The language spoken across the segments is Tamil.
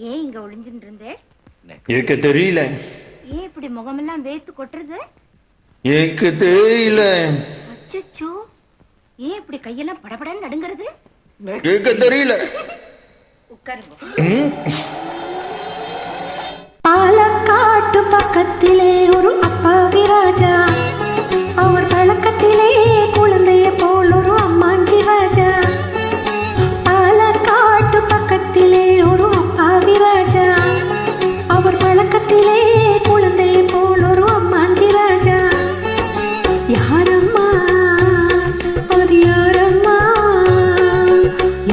ஏன் இங்க ஒளிஞ்சிட்டு இருந்தே? எனக்கு தெரியல. ஏன் இப்படி முகமெல்லாம் வேத்து கொட்டுறது? எனக்கு தெரியல. அச்சச்சோ, ஏன் இப்படி கையெல்லாம் படபடன்னு நடுங்கிறது? எனக்கு தெரியல. உட்காருங்க. பாலக்காட்டு பக்கத்திலே ஒரு அப்பாவி ராஜா, அவர் பழக்கத்திலே குழந்தைய போல் ஒரு அம்மாஞ்சி ராஜா. பாலக்காட்டு பக்கத்திலே ஒரு அப்பாவி ராஜா, அவர் பழக்கத்திலே குழந்தைய போல் ஒரு அம்மாஞ்சி ராஜா. யாரம்மா அது யாரம்மா,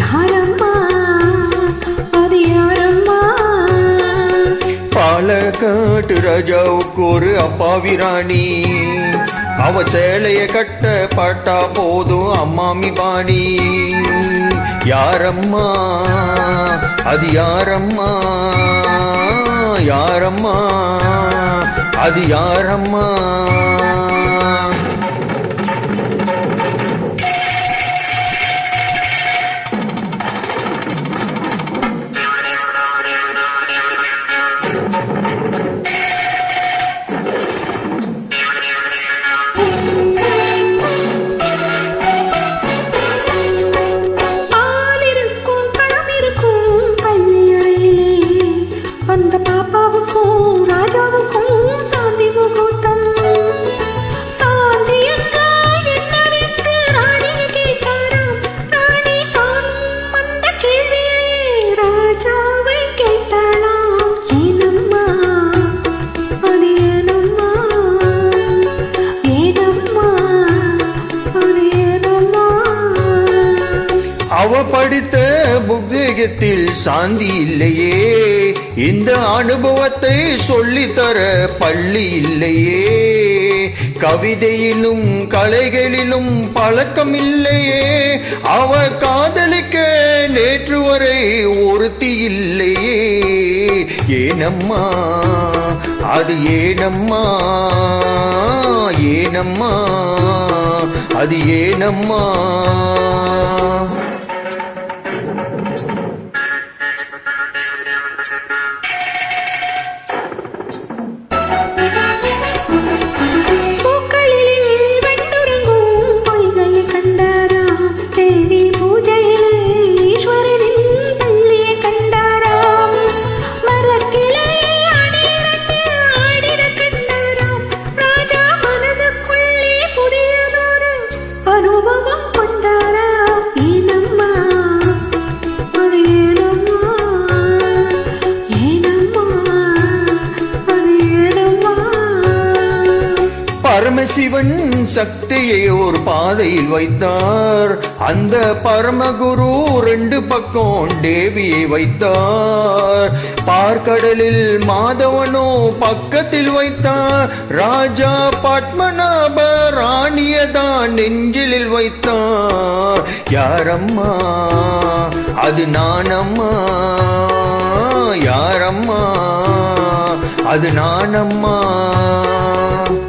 யாரம்மா அது யாரம்மா? பாலக்காட்டு ராஜாவுக்கு ஒரு அப்பாவி ராணி, அவ சேலைய கட்ட பட்டா போதும் அம்மாமி பாணி. யாரம்மா அது யாரம்மா, யாரம்மா அது யாரம்மா? அந்த பாப்பாவுக்கும் ராஜாவுக்கும் சாந்தி முகூர்த்தம். சாந்தி என்றால் என்னவென்று ராணியை கேட்டாராம். ராணி தானும் அந்த கேள்வியை ராஜாவை கேட்டாளாம். ஏனம்மா அது ஏனம்மா, ஏனம்மா அது ஏனம்மா? அவ படித்த புத்தகத்தில் சாந்தி இல்லையே, இந்த அனுபவத்தை சொல்லித்தர பள்ளி இல்லையே, கவிதையிலும் கலைகளிலும் பழக்கம் இல்லையே, அவ காதலிக்க நேற்று வரை ஒருத்தி இல்லையே. ஏனம்மா அது ஏனம்மா, ஏனம்மா அது ஏனம்மா? பரமசிவன் சக்தியை ஒரு பாதையில் வைத்தார், அந்த பரமகுரு ரெண்டு பக்கம் தேவியை வைத்தார். பார்க்கடலில் மாதவனோ பக்கத்தில் வைத்தார், ராஜா பத்மநாப ராணியதான் நெஞ்சிலில் வைத்தார். யாரம்மா அது நானம்மா, யாரம்மா அது நானம்மா?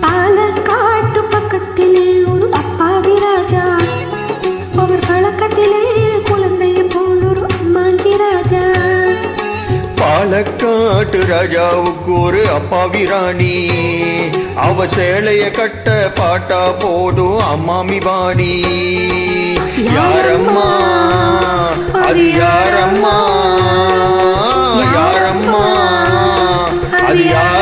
பாலக்காட்டு பக்கத்திலே ஒரு அப்பாவி ராஜா, அவர் பழக்கத்திலே குழந்தைய போல் ஒரு அம்மாஞ்சி ராஜா. பாலக்காட்டு ராஜாவுக்கு ஒரு அப்பாவி ராணி, அவ சேலைய கட்ட பாட்டா போடும் அம்மாமி பாணி. யாரம்மா அது யாரம்மா, யாரம்மா அது யார்?